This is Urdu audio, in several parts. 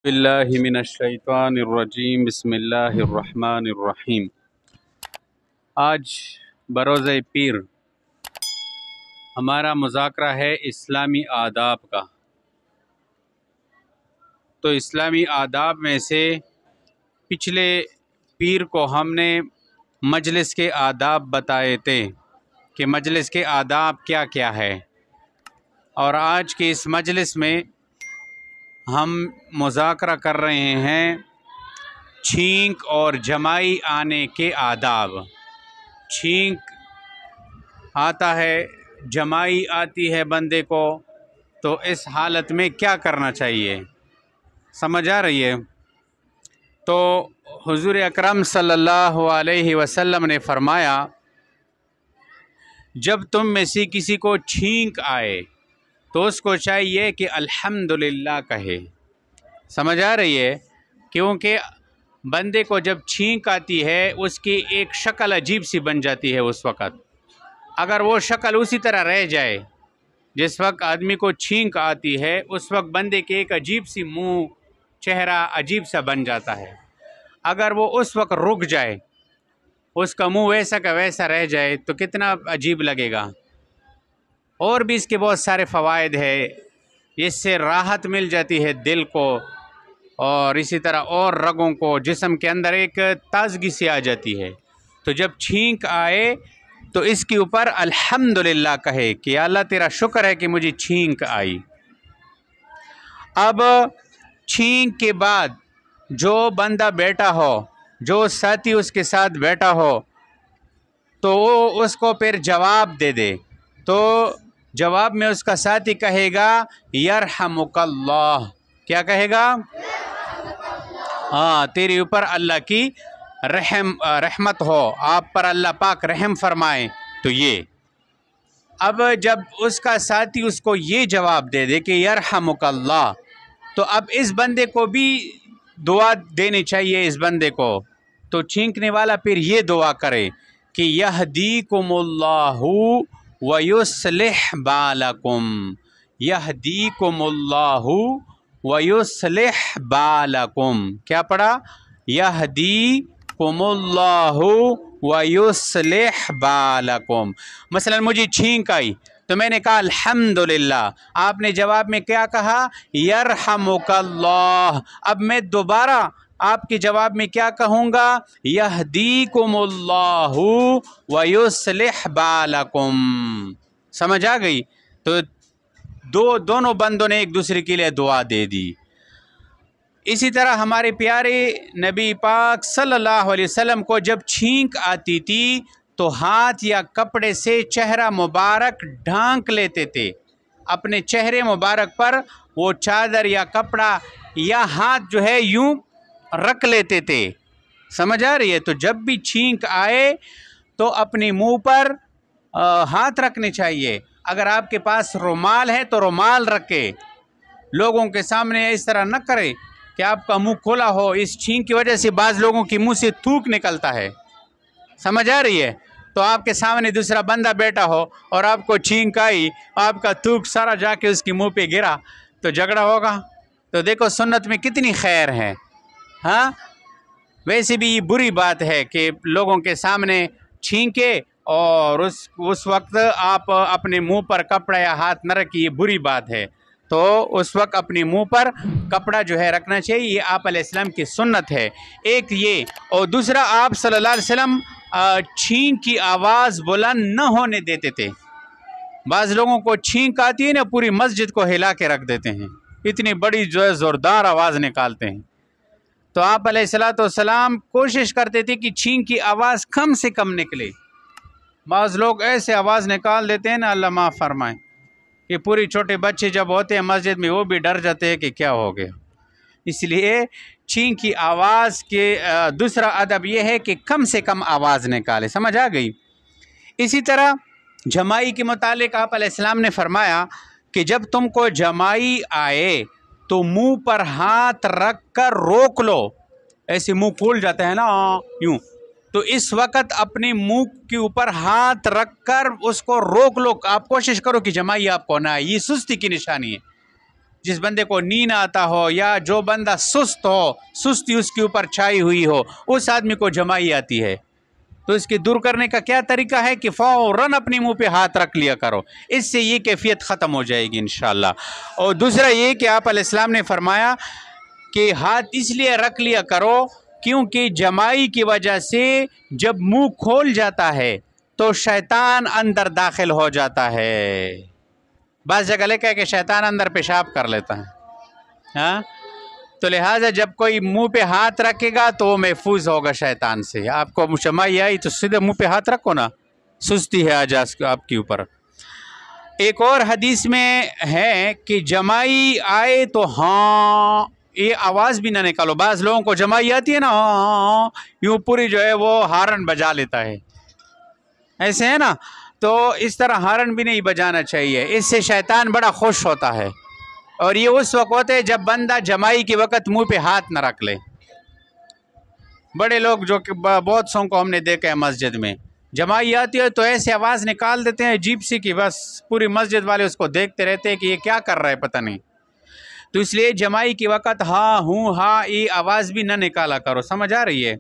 باللہ من الشیطان الرجیم بسم اللہ الرحمن الرحیم۔ آج بروز پیر ہمارا مذاکرہ ہے اسلامی آداب کا۔ تو اسلامی آداب میں سے پچھلے پیر کو ہم نے مجلس کے آداب بتائے تھے کہ مجلس کے آداب کیا کیا ہے، اور آج کے اس مجلس میں ہم مذاکرہ کر رہے ہیں چھینک اور جمائی آنے کے آداب۔ چھینک آتا ہے، جمائی آتی ہے بندے کو، تو اس حالت میں کیا کرنا چاہیے، سمجھ آ رہی ہے؟ تو حضور اکرم صلی اللہ علیہ وسلم نے فرمایا، جب تم میں سے کسی کو چھینک آئے تو اس کو چاہیے کہ الحمدللہ کہے۔ سمجھ آ رہی ہے؟ کیونکہ بندے کو جب چھینک آتی ہے اس کی ایک شکل عجیب سی بن جاتی ہے۔ اس وقت اگر وہ شکل اسی طرح رہ جائے، جس وقت آدمی کو چھینک آتی ہے اس وقت بندے کے ایک عجیب سی منہ چہرہ عجیب سا بن جاتا ہے۔ اگر وہ اس وقت رک جائے، اس کا منہ ویسا کا ویسا رہ جائے تو کتنا عجیب لگے گا۔ اور بھی اس کے بہت سارے فوائد ہیں، اس سے راحت مل جاتی ہے دل کو، اور اسی طرح اور رگوں کو، جسم کے اندر ایک تازگی سی آ جاتی ہے۔ تو جب چھینک آئے تو اس کے اوپر الحمدللہ کہے کہ یا اللہ تیرا شکر ہے کہ مجھے چھینک آئی۔ اب چھینک کے بعد جو بندہ بیٹھا ہو، جو ساتھی اس کے ساتھ بیٹھا ہو، تو وہ اس کو پھر جواب دے دے۔ تو جواب میں اس کا ساتھی کہے گا یرحمک اللہ۔ کیا کہے گا؟ ہاں، تیرے اوپر اللہ کی رحمت ہو، آپ پر اللہ پاک رحم فرمائے۔ تو یہ اب جب اس کا ساتھی اس کو یہ جواب دے دے کہ یرحمک اللہ، تو اب اس بندے کو بھی دعا دینی چاہیے اس بندے کو۔ تو چھینکنے والا پھر یہ دعا کرے کہ یہدیکم اللہ ویصلح بالکم، یہدیکم اللہ ویصلح بالکم۔ کیا پڑھا؟ یہدیکم اللہ ویصلح بالکم۔ مثلا مجھے چھینک آئی تو میں نے کہا الحمدللہ، آپ نے جواب میں کیا کہا؟ یرحمک اللہ۔ اب میں دوبارہ آپ کے جواب میں کیا کہوں گا؟ یہدیکم اللہ ویصلح بالکم۔ سمجھ آ گئی؟ تو دونوں بندوں نے ایک دوسرے کے لیے دعا دے دی۔ اسی طرح ہمارے پیارے نبی پاک صلی اللہ علیہ وسلم کو جب چھینک آتی تھی تو ہاتھ یا کپڑے سے چہرہ مبارک ڈھانک لیتے تھے۔ اپنے چہرے مبارک پر وہ چادر یا کپڑا یا ہاتھ جو ہے یوں رکھ لیتے تھے۔ سمجھ آ رہی ہے؟ تو جب بھی چھینک آئے تو اپنے منہ پر ہاتھ رکھنے چاہیے۔ اگر آپ کے پاس رومال ہے تو رومال رکھے، لوگوں کے سامنے اس طرح نہ کرے کہ آپ کا منہ کھلا ہو۔ اس چھینک کی وجہ سے بعض لوگوں کے منہ سے تھوک نکلتا ہے۔ سمجھ آ رہی ہے؟ تو آپ کے سامنے دوسرا بندہ بیٹھا ہو اور آپ کو چھینک آئی، آپ کا تھوک سارا جا کے اس کے منہ پہ گرا تو جھگڑا ہوگا۔ تو دیکھو سنت میں کتنی خیر ہے۔ ہاں، ویسے بھی یہ بری بات ہے کہ لوگوں کے سامنے چھینکے اور اس وقت آپ اپنے منہ پر کپڑا یا ہاتھ نہ رکھیں، یہ بری بات ہے۔ تو اس وقت اپنے منہ پر کپڑا جو ہے رکھنا چاہیے، یہ آپ علیہ السلام کی سنت ہے۔ ایک یہ، اور دوسرا آپ صلی اللہ علیہ وسلم چھینک کی آواز بلند نہ ہونے دیتے تھے۔ بعض لوگوں کو چھینک آتی ہے نا، پوری مسجد کو ہلا کے رکھ دیتے ہیں، اتنی بڑی جو ہے زوردار آواز نکالتے ہیں۔ تو آپ علیہ السلام کوشش کرتے تھے کہ چھینک کی آواز کم سے کم نکلے۔ بعض لوگ ایسے آواز نکال دیتے ہیں نا، اللہ معاف فرمائے، کہ پوری چھوٹے بچے جب ہوتے ہیں مسجد میں وہ بھی ڈر جاتے ہیں کہ کیا ہو گیا۔ اس لیے چھینک کی آواز کے دوسرا ادب یہ ہے کہ کم سے کم آواز نکالے۔ سمجھ آ گئی؟ اسی طرح جمائی کے متعلق آپ علیہ السلام نے فرمایا کہ جب تم کو جمائی آئے تو منہ پر ہاتھ رکھ کر روک لو۔ ایسے منہ کھول جاتا ہے نا یوں، تو اس وقت اپنے منہ کے اوپر ہاتھ رکھ کر اس کو روک لو۔ آپ کوشش کرو کہ جمائی آپ کو نہ آئے، یہ سستی کی نشانی ہے۔ جس بندے کو نیند آتا ہو یا جو بندہ سست ہو، سستی اس کے اوپر چھائی ہوئی ہو، اس آدمی کو جمائی آتی ہے، تو اس کی دور کرنے کا کیا طریقہ ہے کہ فوراً اپنے منہ پہ ہاتھ رکھ لیا کرو، اس سے یہ کیفیت ختم ہو جائے گی انشاءاللہ۔ اور دوسرا یہ کہ آپ علیہ السلام نے فرمایا کہ ہاتھ اس لیے رکھ لیا کرو کیونکہ جمائی کی وجہ سے جب منہ کھول جاتا ہے تو شیطان اندر داخل ہو جاتا ہے۔ بعض جگہ لکھا ہے کہ شیطان اندر پیشاب کر لیتا ہے، ہاں، تو لہٰذا جب کوئی منہ پہ ہاتھ رکھے گا تو وہ محفوظ ہوگا شیطان سے۔ آپ کو جمائی آئی تو سیدھے منہ پہ ہاتھ رکھو نا، سستی ہے آج آپ کے اوپر۔ ایک اور حدیث میں ہے کہ جمائی آئے تو ہاں یہ آواز بھی نہ نکالو۔ بعض لوگوں کو جمائی آتی ہے نا، ہاں یوں پوری جو ہے وہ ہارن بجا لیتا ہے، ایسے ہے نا، تو اس طرح ہارن بھی نہیں بجانا چاہیے، اس سے شیطان بڑا خوش ہوتا ہے، اور یہ اس وقت ہوتا ہے جب بندہ جمائی کے وقت منہ پہ ہاتھ نہ رکھ لے۔ بڑے لوگ جو کہ بہت سو کو ہم نے دیکھا ہے مسجد میں، جمائی آتی ہے تو ایسے آواز نکال دیتے ہیں عجیب سی کہ بس پوری مسجد والے اس کو دیکھتے رہتے ہیں کہ یہ کیا کر رہا ہے پتہ نہیں۔ تو اس لیے جمائی کے وقت ہاں ہوں ہاں یہ آواز بھی نہ نکالا کرو، سمجھ آ رہی ہے؟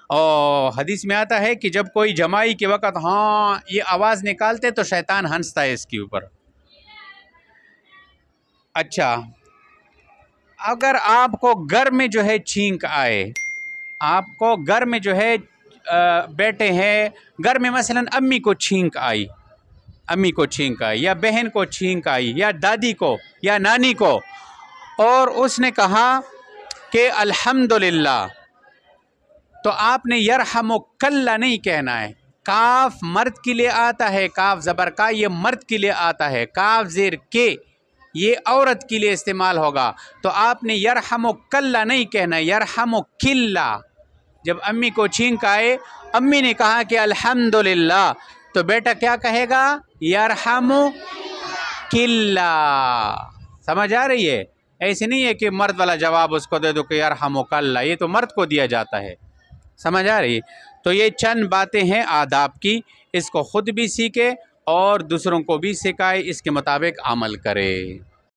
اور حدیث میں آتا ہے کہ جب کوئی جمائی کے وقت ہاں یہ آواز نکالتے تو شیطان ہنستا ہے اس کے اوپر۔ اچھا، اگر آپ کو گھر میں جو ہے چھینک آئے، آپ کو گھر میں جو ہے بیٹھے ہیں، گھر میں مثلا امی کو چھینک آئی، امی کو چھینک آئی یا بہن کو چھینک آئی یا دادی کو یا نانی کو، اور اس نے کہا کہ الحمدللہ، تو آپ نے یرحمک اللہ نہیں کہنا ہے۔ کاف مرد کے لیے آتا ہے، کاف زبر کا یہ مرد کے لیے آتا ہے، کاف زیر کے یہ عورت کے لیے استعمال ہوگا، تو آپ نے یرحمک اللہ نہیں کہنا ہے، یرحمک اللہ۔ جب امی کو چھینک آئے، امی نے کہا کہ الحمدللہ، تو بیٹا کیا کہے گا؟ یرحمک اللہ۔ سمجھ آ رہی ہے؟ ایسے نہیں ہے کہ مرد والا جواب اس کو دے دو کہ یرحمک اللہ، یہ تو مرد کو دیا جاتا ہے، سمجھ آ رہی ہے؟ تو یہ چند باتیں ہیں آداب کی، اس کو خود بھی سیکھے اور دوسروں کو بھی سکھائے، اس کے مطابق عمل کرے۔